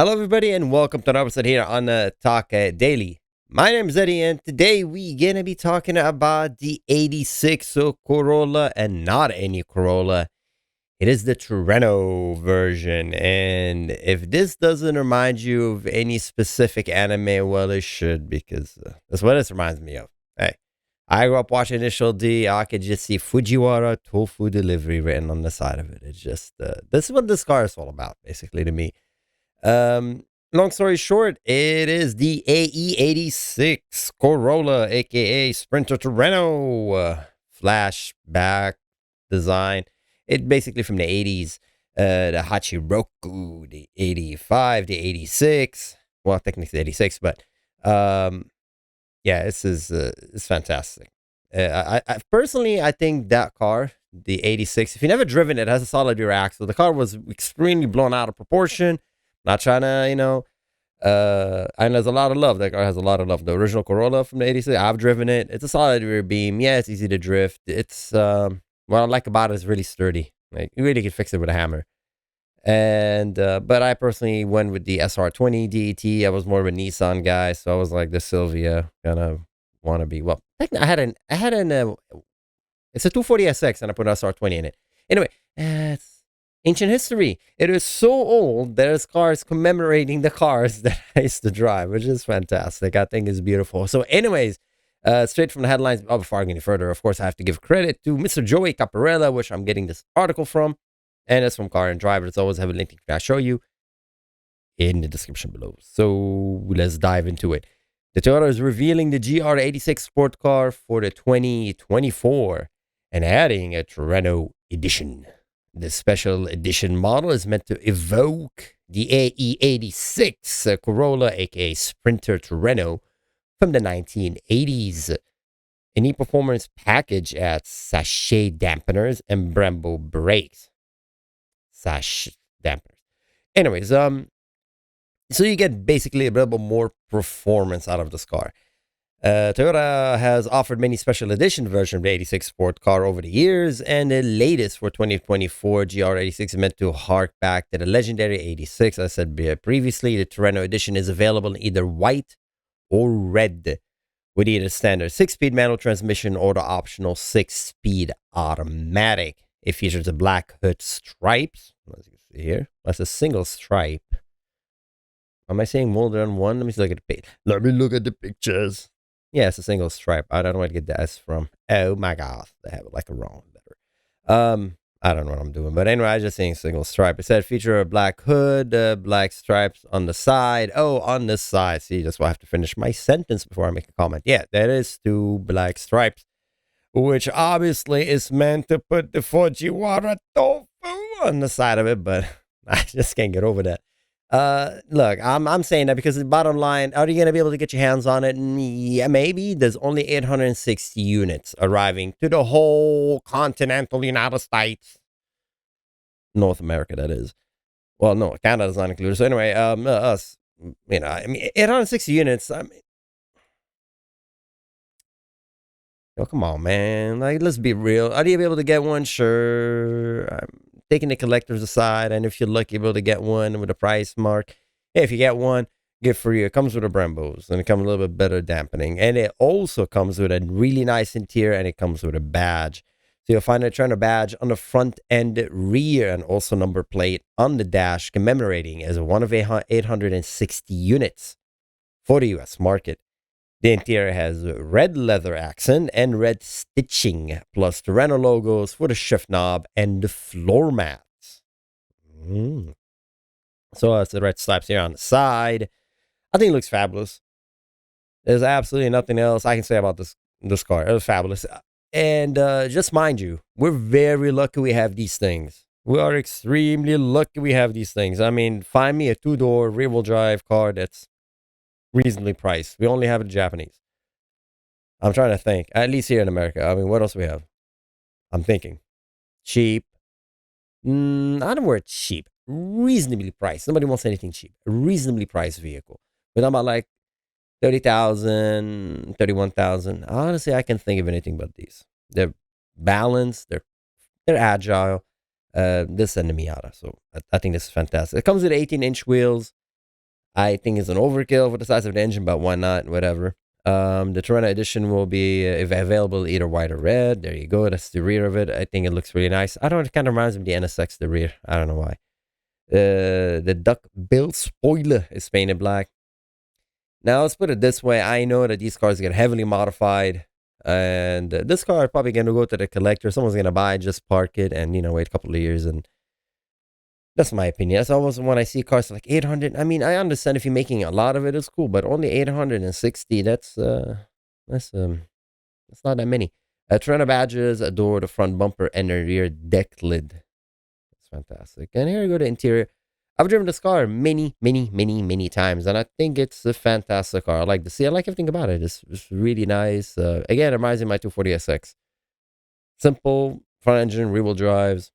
Hello, everybody, and welcome to another episode here on the Talkdaily. My name is Eddie, and today we're gonna be talking about the '86 Corolla, and not any Corolla. It is the Trueno version, and if this doesn't remind you of any specific anime, well, it should, because that's what this reminds me of. Hey, I grew up watching Initial D. I could just see Fujiwara Tofu Delivery written on the side of it. It's just this is what this car is all about, basically, to me. Long story short, it is the AE86 Corolla, a.k.a. Sprinter Trueno, flashback design. It basically from the 80s, the Hachiroku, the 85, the 86. Well, technically 86, but yeah, this is it's fantastic. I personally, I think that car, the 86, if you never driven it, has a solid rear axle. The car was extremely blown out of proportion. Not trying to, and there's a lot of love. That car has a lot of love. The original Corolla from the 86, I've driven it. It's a solid rear beam. Yeah, it's easy to drift. It's, what I like about it is really sturdy. Like, you really can fix it with a hammer. And, but I personally went with the SR20 DET. I was more of a Nissan guy, so I was like the Sylvia kind of wannabe. Well, I had an, it's a 240SX, and I put an SR20 in it. Anyway, it's ancient history. It is so old that there's cars commemorating the cars that I used to drive, which is fantastic. I think it's beautiful. So anyways, straight from the headlines, before I go any further, of course, I have to give credit to Mr. Joey Caparella, which I'm getting this article from, and it's from Car and Driver. It's always have a link to show you in the description below. So let's dive into it. The Toyota is revealing the GR86 sport car for the 2024 and adding a Trueno Edition. The special edition model is meant to evoke the AE86 Corolla, a.k.a. Sprinter Trueno, from the 1980s. An e-performance package adds sachet dampeners and Brembo brakes. Sachet dampeners. Anyways, so you get basically a little bit more performance out of this car. Toyota has offered many special edition versions of the 86 sport car over the years, and the latest for 2024 GR86 is meant to hark back to the legendary 86. As I said previously, the Trueno Edition is available in either white or red, with either standard 6-speed manual transmission or the optional 6-speed automatic. It features a black hood stripes. As you can see here, that's a single stripe. Am I saying more than one? Let me look at the Let me look at the pictures. Yeah, it's a single stripe. I don't know where to get the S from. Oh my god, they have it like a wrong letter. I don't know what I'm doing, but anyway, I just saying single stripe. It said feature a black hood, black stripes on the side. Oh, on the side. See, that's why I have to finish my sentence before I make a comment. Yeah, that is 2 black stripes, which obviously is meant to put the Fujiwara tofu on the side of it, but I just can't get over that. Look, I'm saying that because the bottom line, are you going to be able to get your hands on it? Yeah, maybe. There's only 860 units arriving to the whole continental United States. North America, that is. Well, no, Canada's not included. So anyway, us, I mean, 860 units. I mean, oh, come on, man. Like, let's be real. Are you able to get one? Sure. I'm taking the collectors aside, and if you're lucky, able to get one with a price mark. Hey, if you get one, good for you. It comes with a Brembos, and it comes with a little bit better dampening. And it also comes with a really nice interior, and it comes with a badge. So you'll find a Trueno badge on the front and rear, and also number plate on the dash, commemorating as one of 860 units for the US market. The interior has red leather accent and red stitching, plus the Trueno logos for the shift knob and the floor mats. So that's the red stripes here on the side. I think it looks fabulous. There's absolutely nothing else I can say about this car. It was fabulous. And just mind you, we're very lucky we have these things. We are extremely lucky we have these things. I mean, find me a 2-door rear-wheel drive car that's reasonably priced. We only have it in Japanese. I'm trying to think. At least here in America. I mean, what else we have? I'm thinking. Cheap. I don't know where it's cheap. Reasonably priced. Nobody wants anything cheap. A reasonably priced vehicle. We're talking about like 30,000, 31,000. Honestly, I can't think of anything but these. They're balanced. They're agile. This and the Miata. So I think this is fantastic. It comes with 18-inch wheels. I think it's an overkill for the size of the engine, but why not? Whatever. The Trueno Edition will be available either white or red. There you go. That's the rear of it. I think it looks really nice. I don't know. It kind of reminds me of the NSX, the rear. I don't know why. The duck bill spoiler is painted black. Now, let's put it this way. I know that these cars get heavily modified. And this car is probably going to go to the collector. Someone's going to buy it, just park it, and, wait a couple of years. And that's my opinion. That's always when I see cars like 800. I mean, I understand if you're making a lot of it, it's cool. But only 860, that's not that many. Trueno badges adore the front bumper and the rear deck lid. That's fantastic. And here we go to interior. I've driven this car many, many, many, many times, and I think it's a fantastic car. I like the see. I like everything about it. It's really nice. Again, it reminds me of my 240SX. Simple front engine, rear wheel drives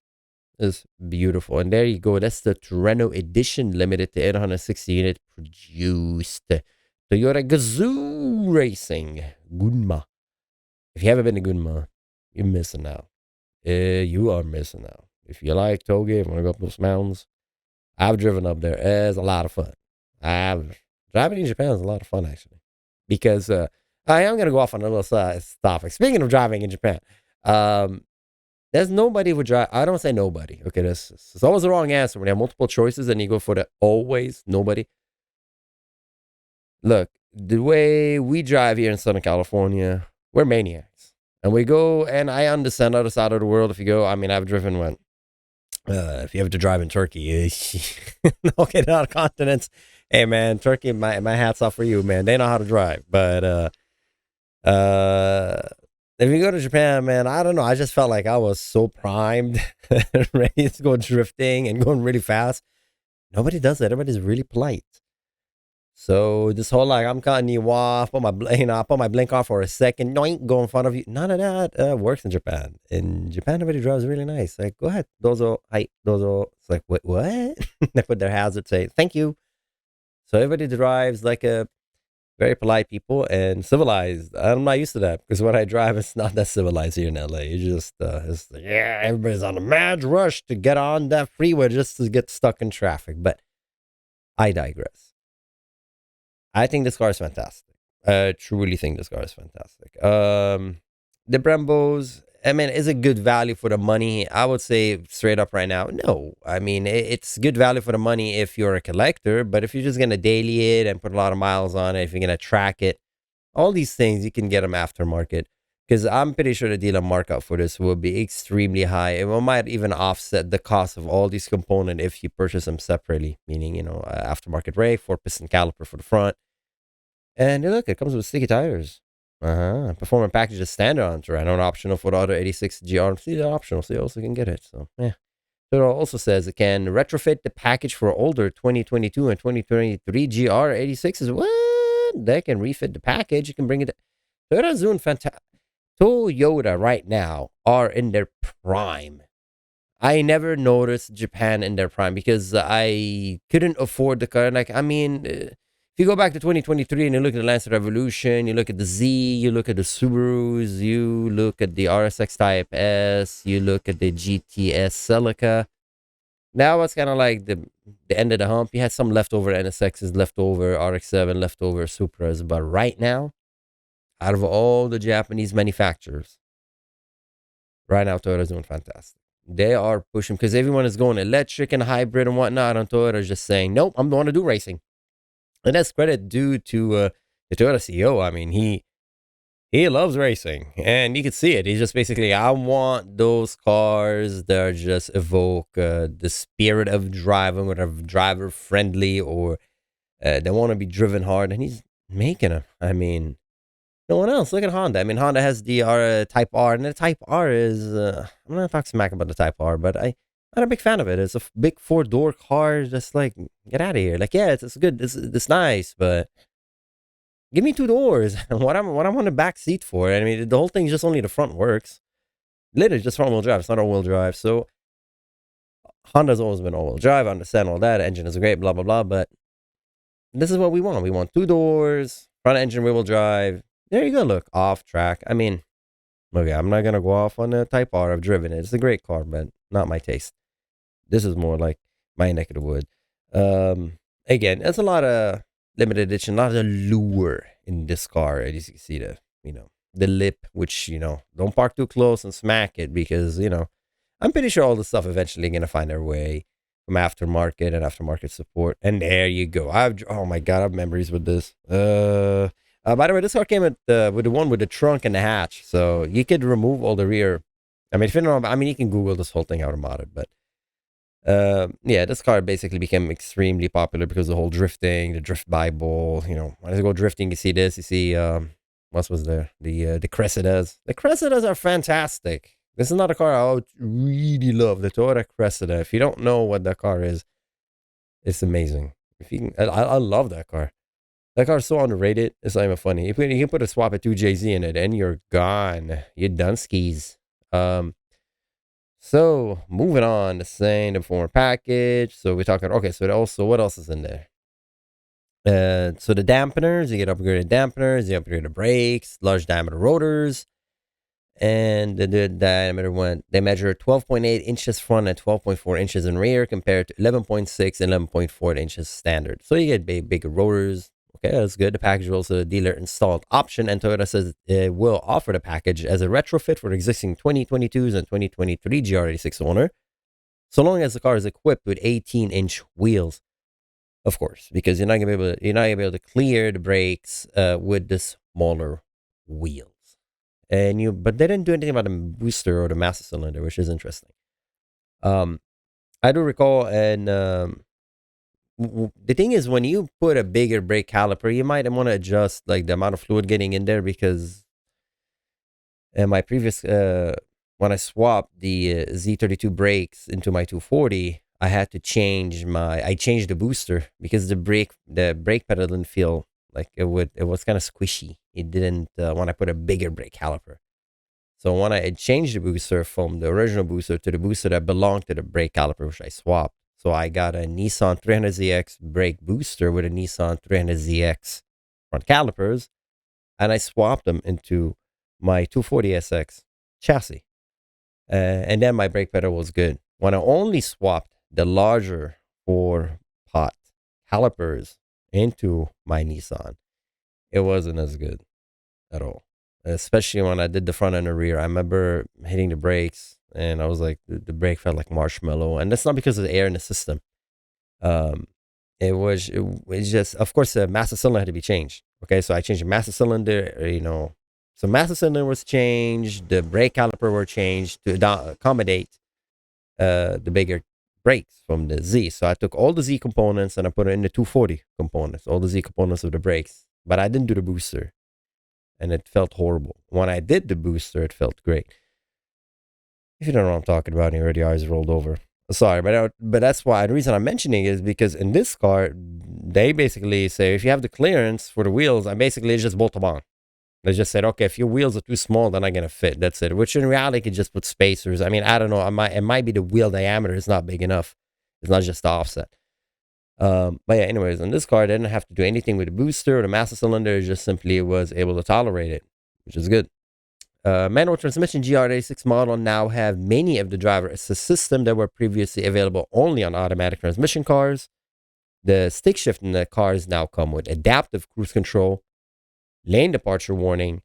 is beautiful. And there you go. That's the Trueno Edition, limited to 860 unit produced. Toyota Gazoo Racing, Gunma. If you haven't been to Gunma, you're missing out. You are missing out. If you like Toge, want to go up those mountains, I've driven up there. It's a lot of fun. Driving in Japan is a lot of fun, actually. Because I am going to go off on a little topic. Speaking of driving in Japan, there's nobody who drive. I don't say nobody. Okay, it's always the wrong answer when you have multiple choices and you go for the always nobody. Look, the way we drive here in Southern California, we're maniacs. And we go, and I understand other side of the world. If you go, I mean, I've driven when, if you have to drive in Turkey, okay, not continents. Hey man, Turkey, my hat's off for you, man. They know how to drive. But if you go to Japan, man, I don't know. I just felt like I was so primed, ready to go drifting and going really fast. Nobody does that. Everybody's really polite. So this whole like I'm cutting you off, I put my blink off for a second, noink, go in front of you. None of that works in Japan. In Japan, everybody drives really nice. Like, go ahead, dozo, hi, dozo. It's like, wait, what? They put their hazard, say thank you. So everybody drives like a very polite people and civilized. I'm not used to that because when I drive, it's not that civilized here in LA. You just, it's like, yeah, everybody's on a mad rush to get on that freeway just to get stuck in traffic. But I digress. I think this car is fantastic. I truly think this car is fantastic. The Brembos, I mean, is it good value for the money? I would say straight up right now, no. I mean, it's good value for the money if you're a collector, but if you're just going to daily it and put a lot of miles on it, if you're going to track it, all these things, you can get them aftermarket. Because I'm pretty sure the dealer markup for this will be extremely high. It might even offset the cost of all these components if you purchase them separately, meaning, aftermarket brake, 4-piston caliper for the front. And look, it comes with sticky tires. Performance package is standard on Trueno, and optional for the other 86 GR. See, they're optional, so you also can get it. So, yeah. So it also says it can retrofit the package for older 2022 and 2023 GR 86s. What? They can refit the package. You can bring it. Toyota's doing fantastic. Toyota right now are in their prime. I never noticed Japan in their prime because I couldn't afford the car. Like, I mean, if you go back to 2023 and you look at the Lancer Revolution, you look at the Z, you look at the Subarus, you look at the RSX Type S, you look at the GTS Celica. Now it's kind of like the end of the hump. You had some leftover NSXs, leftover RX-7, leftover Supras. But right now, out of all the Japanese manufacturers, right now Toyota's doing fantastic. They are pushing because everyone is going electric and hybrid and whatnot. And Toyota's just saying, nope, I'm going to do racing. And that's credit due to the Toyota CEO. I mean, he loves racing, and you can see it. He's just basically, I want those cars that just evoke the spirit of driving, or driver friendly, or they want to be driven hard, and he's making them. I mean, no one else. Look at Honda. I mean, Honda has the Type R, and the Type R is, I'm not talking smack about the Type R, but I'm not a big fan of it. It's a big 4-door car. Just like, get out of here. Like, yeah, it's good. It's nice, but give me 2 doors. what I'm on the back seat for? I mean, the whole thing is just only the front works. Literally just front wheel drive. It's not all wheel drive. So Honda's always been all wheel drive. I understand all that. Engine is great, blah, blah, blah. But this is what we want. We want 2 doors, front engine, rear wheel drive. There you go. Look, off track. I mean, okay, I'm not going to go off on the Type R. I've driven it. It's a great car, but not my taste. This is more like my neck of the wood. again, there's a lot of limited edition, a lot of lure in this car. As you can see, the lip, which don't park too close and smack it, because I'm pretty sure all the stuff eventually gonna find their way from aftermarket and aftermarket support. And there you go. Oh my god, I have memories with this. By the way, this car came with the one with the trunk and the hatch, so you could remove all the rear. I mean, if you don't know, I mean, you can Google this whole thing how to mod it, but yeah, this car basically became extremely popular because of the whole drifting, the drift Bible. When I go drifting, you see this, you see what was there? The Cressidas. The Cressidas are fantastic. This is not a car I would really love. The Toyota Cressida. If you don't know what that car is, it's amazing. If you can, I love that car. That car is so underrated. It's not even funny. You can put a swap at 2JZ in it, and you're gone. You're done skis. So moving on to saying the former package. So we're talking. Okay, so also what else is in there? So the dampeners, you get upgraded dampeners, you upgrade the brakes, large diameter rotors, and the diameter went. They measure 12.8 inches front and 12.4 inches in rear, compared to 11.6 and 11.4 inches standard. So you get bigger rotors. Okay, that's good. The package is also a dealer installed option, and Toyota says it will offer the package as a retrofit for existing 2022s and 2023 GR86 owner, so long as the car is equipped with 18-inch wheels. Of course, because you're not gonna be able to clear the brakes with the smaller wheels. But they didn't do anything about the booster or the master cylinder, which is interesting. I do recall, and the thing is, when you put a bigger brake caliper, you might want to adjust like the amount of fluid getting in there, because in my previous when I swapped the Z32 brakes into my 240, I had to change the booster, because the brake pedal didn't feel like it was kind of squishy. It didn't when I put a bigger brake caliper. So when I had changed the booster from the original booster to the booster that belonged to the brake caliper, which I swapped. So I got a Nissan 300ZX brake booster with a Nissan 300ZX front calipers, and I swapped them into my 240SX chassis. And then my brake pedal was good. When I only swapped the larger 4-pot calipers into my Nissan, it wasn't as good at all. Especially when I did the front and the rear. I remember hitting the brakes, and I was like, the brake felt like marshmallow. And that's not because of the air in the system. It's just, of course, the master cylinder had to be changed. Okay, so I changed the master cylinder, So master cylinder was changed, the brake caliper were changed to accommodate the bigger brakes from the Z. So I took all the Z components and I put it in the 240 components, all the Z components of the brakes. But I didn't do the booster, and it felt horrible. When I did the booster, it felt great. If you don't know what I'm talking about, and you already eyes rolled over. Sorry, but that's why the reason I'm mentioning is because in this car, they basically say if you have the clearance for the wheels, I basically just bolt them on. They just said, okay, if your wheels are too small, they're not gonna fit. That's it. Which in reality, you could just put spacers. I mean, I don't know. It might be the wheel diameter is not big enough. It's not just the offset. But yeah, anyways, on this car, I didn't have to do anything with the booster or the master cylinder. It just simply was able to tolerate it, which is good. Manual transmission GR86 model now have many of the driver assist system that were previously available only on automatic transmission cars. The stick shift in the cars now come with adaptive cruise control, lane departure warning,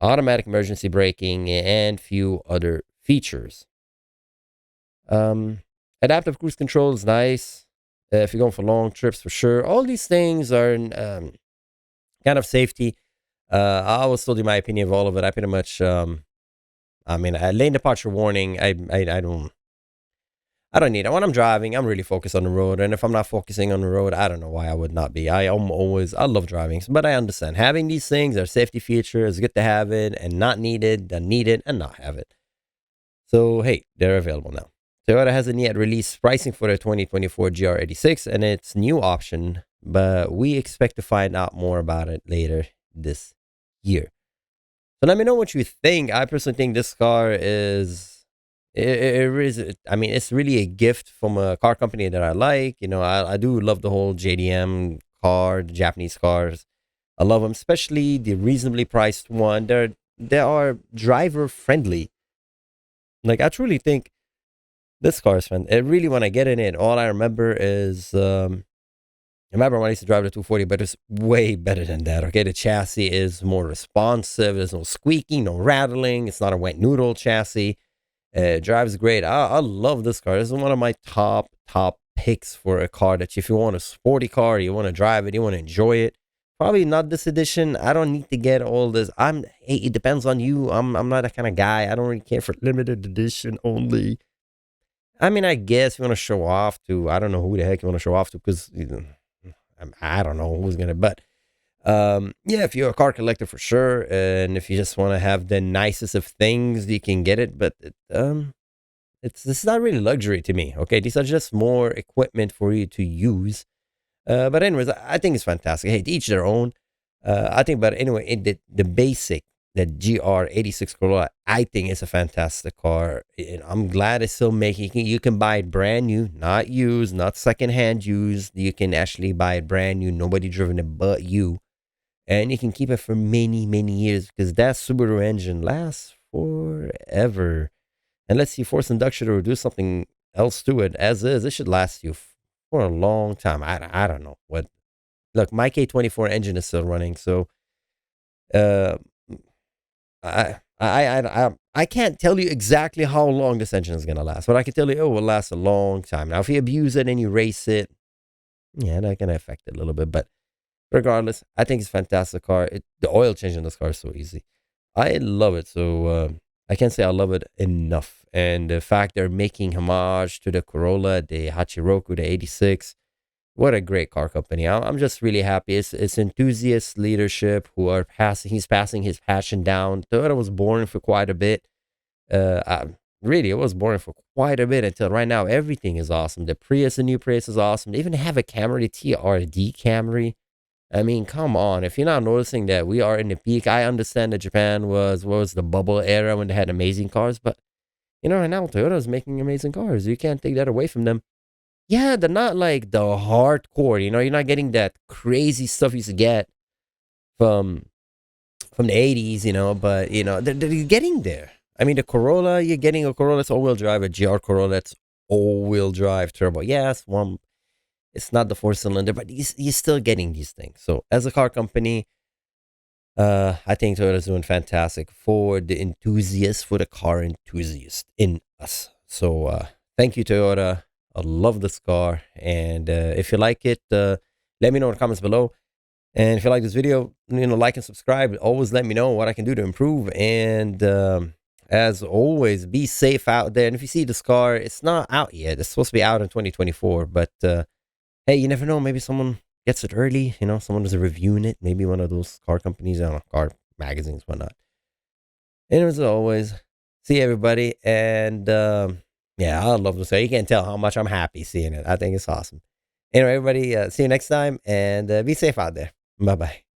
automatic emergency braking, and few other features. Adaptive cruise control is nice if you're going for long trips, for sure. All these things are kind of safety. I always told you my opinion of all of it. I pretty much, lane departure warning. I don't need it. When I'm driving, I'm really focused on the road. And if I'm not focusing on the road, I don't know why I would not be. I love driving, but I understand having these things are safety features. It's good to have it, and not needed, then need it and not have it. So hey, they're available now. Toyota hasn't yet released pricing for the 2024 GR86 and its new option, but we expect to find out more about it later this year. So let me know what you think. I personally think this car it's really a gift from a car company that I like. I do love the whole JDM car, the Japanese cars. I love them, especially the reasonably priced one. They are driver friendly. Like, I truly think this car is fun. It really, when I get in it, all I remember is remember when I used to drive the 240, but it's way better than that. Okay, the chassis is more responsive. There's no squeaking, no rattling. It's not a wet noodle chassis. It drives great. I love this car. This is one of my top picks for a car that if you want a sporty car, you want to drive it, you want to enjoy it. Probably not this edition. I don't need to get all this. Hey, it depends on you. I'm not that kind of guy. I don't really care for limited edition only. I mean, I guess you want to show off to. I don't know who the heck you want to show off to because I don't know who's gonna. But yeah, if you're a car collector for sure, and if you just want to have the nicest of things, you can get it. But this is not really luxury to me. Okay, these are just more equipment for you to use. But anyways, I think it's fantastic. Hey, to each their own. I think, but anyway, the basic, the AE86 Corolla, I think it's a fantastic car. And I'm glad it's still making. You can buy it brand new, not used, not secondhand used. You can actually buy it brand new, nobody driven it but you, and you can keep it for many years because that Subaru engine lasts forever. Unless you force induction or do something else to it, as is, it should last you for a long time. I don't know what. Look, my K24 engine is still running, so uh, I can't tell you exactly how long this engine is gonna last, but I can tell you it will last a long time. Now, if you abuse it and you race it, yeah, that can affect it a little bit. But regardless, I think it's a fantastic car. The oil change in this car is so easy. I love it. So I can't say I love it enough. And the fact they're making homage to the Corolla, the Hachiroku, the 86. What a great car company. I'm just really happy. It's enthusiast leadership who are passing. He's passing his passion down. Toyota was boring for quite a bit. Really, it was boring for quite a bit until right now. Everything is awesome. The Prius, the new Prius is awesome. They even have a Camry, the TRD Camry. I mean, come on. If you're not noticing that we are in the peak, I understand that Japan was the bubble era when they had amazing cars, but right now Toyota is making amazing cars. You can't take that away from them. Yeah, they're not like the hardcore, you're not getting that crazy stuff you used to get from the 80s, but they're getting there. I mean, the Corolla, you're getting a Corolla that's all-wheel drive, a GR Corolla that's all-wheel drive turbo. Yes, it's not the four-cylinder, but you're still getting these things. So as a car company, I think Toyota's doing fantastic for the enthusiasts, for the car enthusiast in us. So thank you, Toyota. I love this car. And if you like it, let me know in the comments below. And if you like this video, like and subscribe. Always let me know what I can do to improve. And as always, be safe out there. And if you see this car, it's not out yet. It's supposed to be out in 2024. But hey, you never know. Maybe someone gets it early. Someone is reviewing it. Maybe one of those car companies, I don't know, car magazines, whatnot. And as always, see everybody. And yeah, I love this car. You can't tell how much I'm happy seeing it. I think it's awesome. Anyway, everybody, see you next time. And be safe out there. Bye-bye.